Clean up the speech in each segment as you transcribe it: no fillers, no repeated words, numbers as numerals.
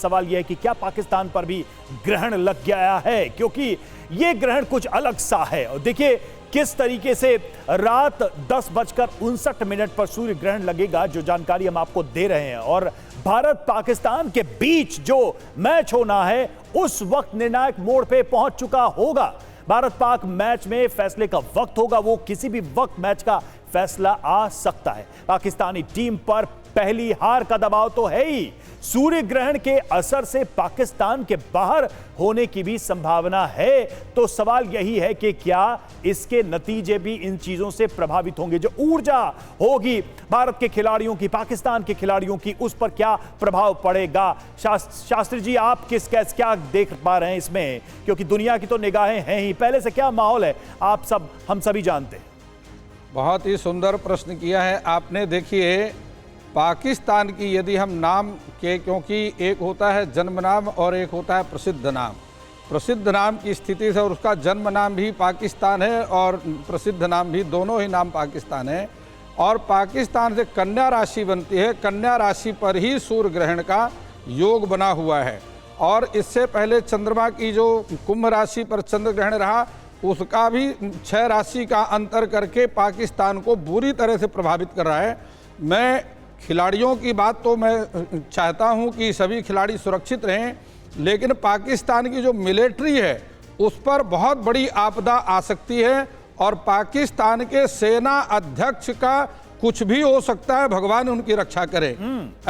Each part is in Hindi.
सवाल यह है कि क्या पाकिस्तान पर भी ग्रहण लग गया है, क्योंकि यह ग्रहण कुछ अलग सा है। और देखिए किस तरीके से रात 10:59 पर सूर्य ग्रहण लगेगा, जो जानकारी हम आपको दे रहे हैं। और भारत पाकिस्तान के बीच जो मैच होना है उस वक्त निर्णायक मोड़ पे पहुंच चुका होगा। भारत पाक मैच में फैसले का वक्त होगा, वो किसी भी वक्त मैच का फैसला आ सकता है। पाकिस्तानी टीम पर पहली हार का दबाव तो है ही, सूर्य ग्रहण के असर से पाकिस्तान के बाहर होने की भी संभावना है। तो सवाल यही है कि क्या इसके नतीजे भी इन चीजों से प्रभावित होंगे, जो ऊर्जा होगी भारत के खिलाड़ियों की, पाकिस्तान के खिलाड़ियों की, उस पर क्या प्रभाव पड़ेगा। शास्त्री जी, आप क्या देख पा रहे हैं इसमें, क्योंकि दुनिया की तो निगाहें हैं ही, पहले से क्या माहौल है हम सभी जानते हैं। बहुत ही सुंदर प्रश्न किया है आपने। देखिए पाकिस्तान की यदि हम नाम के, क्योंकि एक होता है जन्म नाम और एक होता है प्रसिद्ध नाम। प्रसिद्ध नाम की स्थिति से, और उसका जन्म नाम भी पाकिस्तान है और प्रसिद्ध नाम भी, दोनों ही नाम पाकिस्तान है। और पाकिस्तान से कन्या राशि बनती है, कन्या राशि पर ही सूर्य ग्रहण का योग बना हुआ है। और इससे पहले चंद्रमा की जो कुंभ राशि पर चंद्र ग्रहण रहा, उसका भी 6 राशि का अंतर करके पाकिस्तान को बुरी तरह से प्रभावित कर रहा है। मैं खिलाड़ियों की बात तो मैं चाहता हूं कि सभी खिलाड़ी सुरक्षित रहें, लेकिन पाकिस्तान की जो मिलिट्री है उस पर बहुत बड़ी आपदा आ सकती है। और पाकिस्तान के सेना अध्यक्ष का कुछ भी हो सकता है, भगवान उनकी रक्षा करे।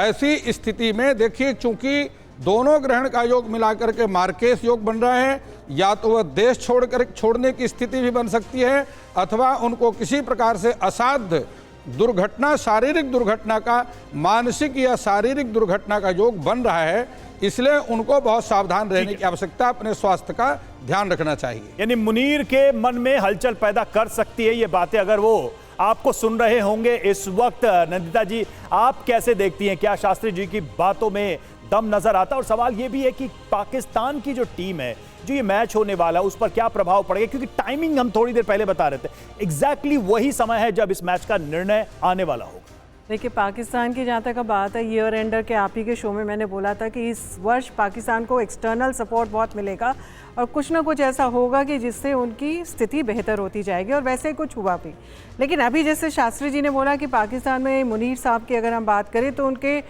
ऐसी स्थिति में देखिए, चूंकि दोनों ग्रहण का योग मिलाकर के मार्केस योग बन रहा है, या तो वह देश छोड़ने की स्थिति भी बन सकती है, अथवा उनको किसी प्रकार से असाध्य दुर्घटना, शारीरिक दुर्घटना का, मानसिक या शारीरिक दुर्घटना का योग बन रहा है। इसलिए उनको बहुत सावधान रहने की आवश्यकता, अपने स्वास्थ्य का ध्यान रखना चाहिए। यानी मुनीर के मन में हलचल पैदा कर सकती है ये बातें, अगर वो आपको सुन रहे होंगे इस वक्त। नंदिता जी, आप कैसे देखती हैं, क्या शास्त्री जी की बातों में दम नजर आता? और सवाल ये भी है कि पाकिस्तान की जो टीम है, जो ये मैच होने वाला है, उस पर क्या प्रभाव पड़ेगा, क्योंकि टाइमिंग हम थोड़ी देर पहले बता रहे थे, एग्जैक्टली वही समय है जब इस मैच का निर्णय आने वाला होगा। देखिए, पाकिस्तान की जहाँ तक बात है, ईयर एंडर के आप ही के शो में मैंने बोला था कि इस वर्ष पाकिस्तान को एक्सटर्नल सपोर्ट बहुत मिलेगा और कुछ ना कुछ ऐसा होगा कि जिससे उनकी स्थिति बेहतर होती जाएगी, और वैसे ही कुछ हुआ भी। लेकिन अभी जैसे शास्त्री जी ने बोला कि पाकिस्तान में मुनीर साहब की अगर हम बात करें तो उनके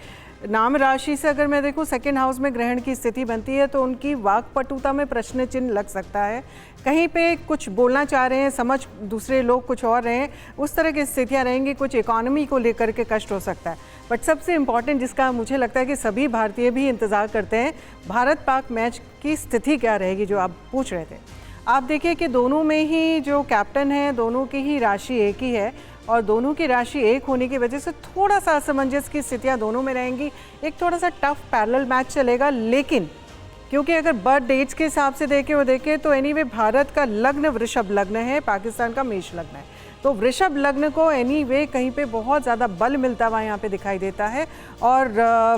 नाम राशि से अगर मैं देखूं सेकंड हाउस में ग्रहण की स्थिति बनती है, तो उनकी वाक्पटुता में प्रश्न चिन्ह लग सकता है। कहीं पे कुछ बोलना चाह रहे हैं, समझ दूसरे लोग कुछ और रहे हैं, उस तरह की स्थितियां रहेंगी। कुछ इकोनॉमी को लेकर के कष्ट हो सकता है। बट सबसे इम्पॉर्टेंट, जिसका मुझे लगता है कि सभी भारतीय भी इंतज़ार करते हैं, भारत पाक मैच की स्थिति क्या रहेगी, जो आप पूछ रहे थे। आप देखिए कि दोनों में ही जो कैप्टन है, दोनों की ही राशि एक ही है, और दोनों की राशि एक होने की वजह से थोड़ा सा असमंजस की स्थितियां दोनों में रहेंगी। एक थोड़ा सा टफ पैरेलल मैच चलेगा, लेकिन क्योंकि अगर बर्थ डेट्स के हिसाब से देखें तो एनीवे भारत का लग्न वृषभ लग्न है, पाकिस्तान का मेष लग्न है। तो वृषभ लग्न को एनीवे कहीं पे बहुत ज़्यादा बल मिलता हुआ यहाँ पे दिखाई देता है। और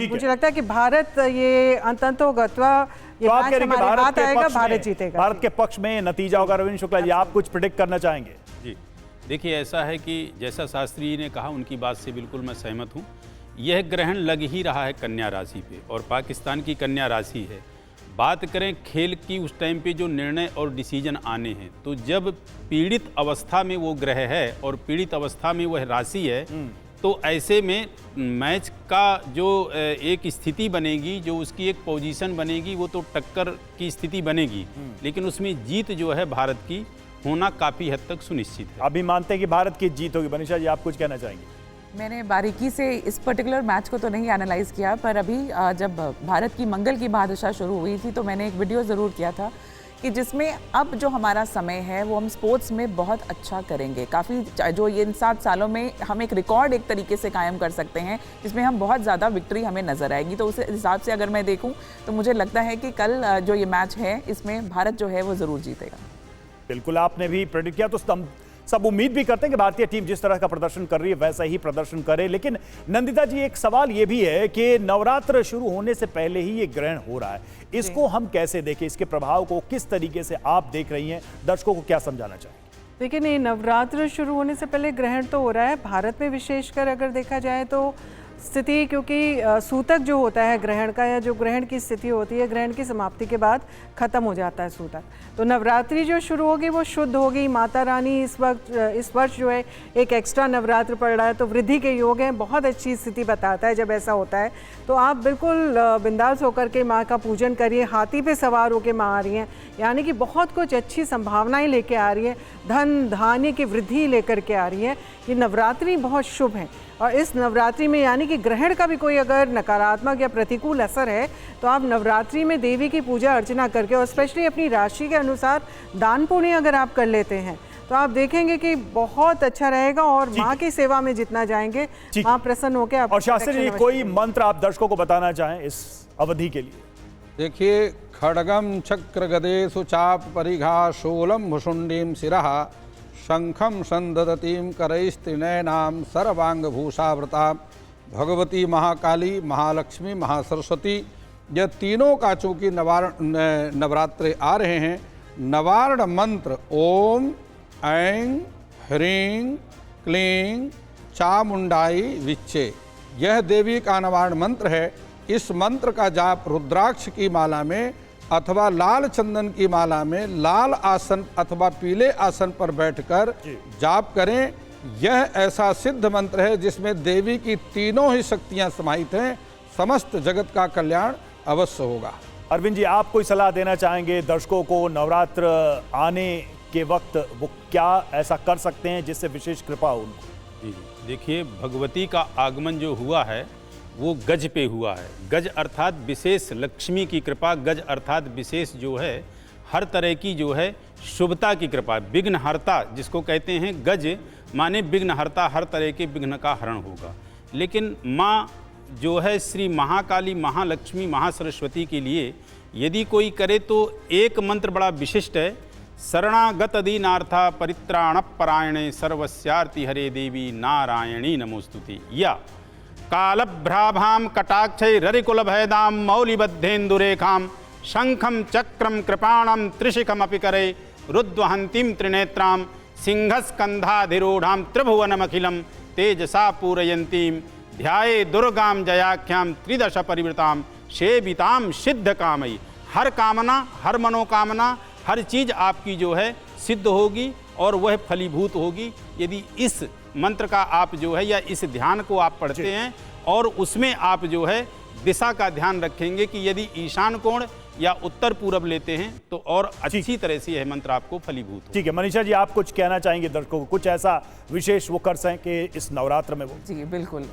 मुझे लगता है कि भारत ये अंततोगत्वा ये मैच हमारे हाथ आएगा, भारत जीतेगा। भारत के पक्ष में नतीजा होगा। रविंद्र शुक्ला जी, आप कुछ प्रेडिक्ट करना चाहेंगे? जी देखिए, ऐसा है कि जैसा शास्त्री जी ने कहा, उनकी बात से बिल्कुल मैं सहमत हूँ। यह ग्रहण लग ही रहा है कन्या राशि पे, और पाकिस्तान की कन्या राशि है। बात करें खेल की, उस टाइम पे जो निर्णय और डिसीजन आने हैं, तो जब पीड़ित अवस्था में वो ग्रह है और पीड़ित अवस्था में वह राशि है, तो ऐसे में मैच का जो एक स्थिति बनेगी, जो उसकी एक पोजीशन बनेगी, वो तो टक्कर की स्थिति बनेगी, लेकिन उसमें जीत जो है भारत की होना काफ़ी हद तक सुनिश्चित है। अभी मानते हैं कि भारत की जीत होगी। मनीषा जी, आप कुछ कहना चाहेंगे? मैंने बारीकी से इस पर्टिकुलर मैच को तो नहीं एनालाइज किया, पर अभी जब भारत की मंगल की महादशा शुरू हुई थी तो मैंने एक वीडियो ज़रूर किया था कि जिसमें अब जो हमारा समय है वो हम स्पोर्ट्स में बहुत अच्छा करेंगे। काफ़ी जो ये इन 7 सालों में हम एक रिकॉर्ड एक तरीके से कायम कर सकते हैं, जिसमें हम बहुत ज़्यादा विक्ट्री हमें नज़र आएगी। तो उस हिसाब से अगर मैं देखूँ तो मुझे लगता है कि कल जो ये मैच है इसमें भारत जो है वो ज़रूर जीतेगा। बिल्कुल, आपने भी प्रेडिक्ट किया, तो सब उम्मीद भी करते हैं कि भारतीय टीम जिस तरह का प्रदर्शन कर रही है वैसा ही प्रदर्शन करे। लेकिन नंदिता जी, एक सवाल ये भी है कि नवरात्र शुरू होने से पहले ही ये ग्रहण हो रहा है, इसको हम कैसे देखें, इसके प्रभाव को किस तरीके से आप देख रही हैं, दर्शकों को क्या समझाना चाहिए? देखिए, नहीं, नवरात्र शुरू होने से पहले ग्रहण तो हो रहा है। भारत में विशेषकर अगर देखा जाए तो स्थिति, क्योंकि सूतक जो होता है ग्रहण का, या जो ग्रहण की स्थिति होती है, ग्रहण की समाप्ति के बाद ख़त्म हो जाता है सूतक। तो नवरात्रि जो शुरू होगी वो शुद्ध होगी। माता रानी इस वर्ष जो है एक एक्स्ट्रा नवरात्र पड़ रहा है, तो वृद्धि के योग हैं, बहुत अच्छी स्थिति बताता है जब ऐसा होता है। तो आप बिल्कुल बिंदास होकर के माँ का पूजन करिए। हाथी पे सवार होकर माँ आ रही हैं, यानी कि बहुत कुछ अच्छी संभावनाएं लेके आ रही है, धन धान्य की वृद्धि लेकर के आ रही है। ये नवरात्रि बहुत शुभ है, और इस नवरात्रि में यानी कि ग्रहण का भी कोई अगर नकारात्मक या प्रतिकूल असर है तो आप नवरात्रि में देवी की पूजा अर्चना करके, और स्पेशली अपनी राशि के अनुसार दान पुण्य अगर आप कर लेते हैं तो आप देखेंगे कि बहुत अच्छा रहेगा, और माँ की सेवा में जितना जाएंगे माँ प्रसन्न होकर आप। और शास्त्री जी, कोई मंत्र आप दर्शकों को बताना चाहें इस अवधि के लिए? देखिए, खड्गम चक्र गदेषु चाप परिघा शूलम भुषुंडीम शिरः शंखम संदधतीम करैस्त्रिनयनाम सर्वांगभूषावृता भगवती महाकाली महालक्ष्मी महासरस्वती, यह तीनों का चूंकि नवरात्रे आ रहे हैं, नवार्ण मंत्र ओम ऐं ह्रीं क्लीं चामुंडाई विच्चे, यह देवी का नवार्ण मंत्र है। इस मंत्र का जाप रुद्राक्ष की माला में अथवा लाल चंदन की माला में लाल आसन अथवा पीले आसन पर बैठकर जाप करें। यह ऐसा सिद्ध मंत्र है जिसमें देवी की तीनों ही शक्तियां समाहित हैं। समस्त जगत का कल्याण अवश्य होगा। अरविंद जी, आप कोई सलाह देना चाहेंगे दर्शकों को? नवरात्र आने के वक्त वो क्या ऐसा कर सकते हैं जिससे विशेष कृपा हो उनको? जी, देखिए, भगवती का आगमन जो हुआ है वो गज पे हुआ है। गज अर्थात विशेष लक्ष्मी की कृपा, गज अर्थात विशेष जो है हर तरह की जो है शुभता की कृपा, विघ्नहर्ता जिसको कहते हैं। गज माने विघ्नहर्ता, हर तरह के विघ्न का हरण होगा। लेकिन माँ जो है श्री महाकाली महालक्ष्मी महासरस्वती के लिए यदि कोई करे तो एक मंत्र बड़ा विशिष्ट है। शरणागत दीनार्था परित्राण परायणे सर्वस्यार्ति हरे देवी नारायणी नमोस्तुते, या कालभ्राभां कटाक्षै ररिकुलभयदां मौलिबद्धेन्दुरेखां शंखं चक्रं कृपाणं त्रिशिखमपि करे रुद्वहन्तीं त्रिनेत्रां सिंहस्कन्धाधिरूढां त्रिभुवनमखिलं तेजसा पूरयन्तीं ध्याये दुर्गां जयाख्यां त्रिदश परिवृतां सेवितां सिद्धकामयी। हर कामना, हर मनोकामना, हर चीज़ आपकी जो है सिद्ध होगी और वह फलीभूत होगी यदि इस मंत्र का आप जो है या इस ध्यान को आप पढ़ते हैं, और उसमें आप जो है दिशा का ध्यान रखेंगे कि यदि ईशान कोण या उत्तर पूरब लेते हैं तो और अच्छी तरह से यह मंत्र आपको फलीभूत हो। ठीक है मनीषा जी, आप कुछ कहना चाहेंगे दर्शकों को? कुछ ऐसा विशेष वो कर सकें इस नवरात्र में वो? जी बिल्कुल,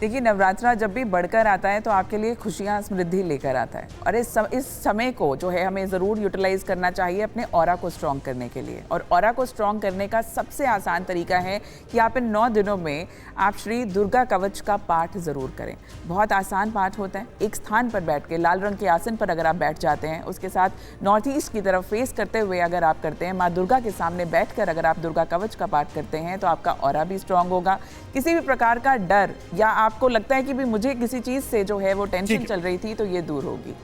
देखिए, नवरात्रा जब भी बढ़कर आता है तो आपके लिए खुशियाँ समृद्धि लेकर आता है, और इस समय को जो है हमें ज़रूर यूटिलाइज करना चाहिए अपने ऑरा को स्ट्रॉन्ग करने के लिए। और ऑरा को स्ट्रॉन्ग करने का सबसे आसान तरीका है कि आप इन 9 दिनों में आप श्री दुर्गा कवच का पाठ ज़रूर करें। बहुत आसान पाठ होता है। एक स्थान पर बैठ के, लाल रंग के आसन पर अगर आप बैठ जाते हैं, उसके साथ नॉर्थ ईस्ट की तरफ फेस करते हुए अगर आप करते हैं, माँ दुर्गा के सामने बैठकर अगर आप दुर्गा कवच का पाठ करते हैं तो आपका ऑरा भी स्ट्रॉन्ग होगा। किसी भी प्रकार का डर या आपको लगता है कि भी मुझे किसी चीज़ से जो है वो टेंशन चल रही थी तो ये दूर होगी।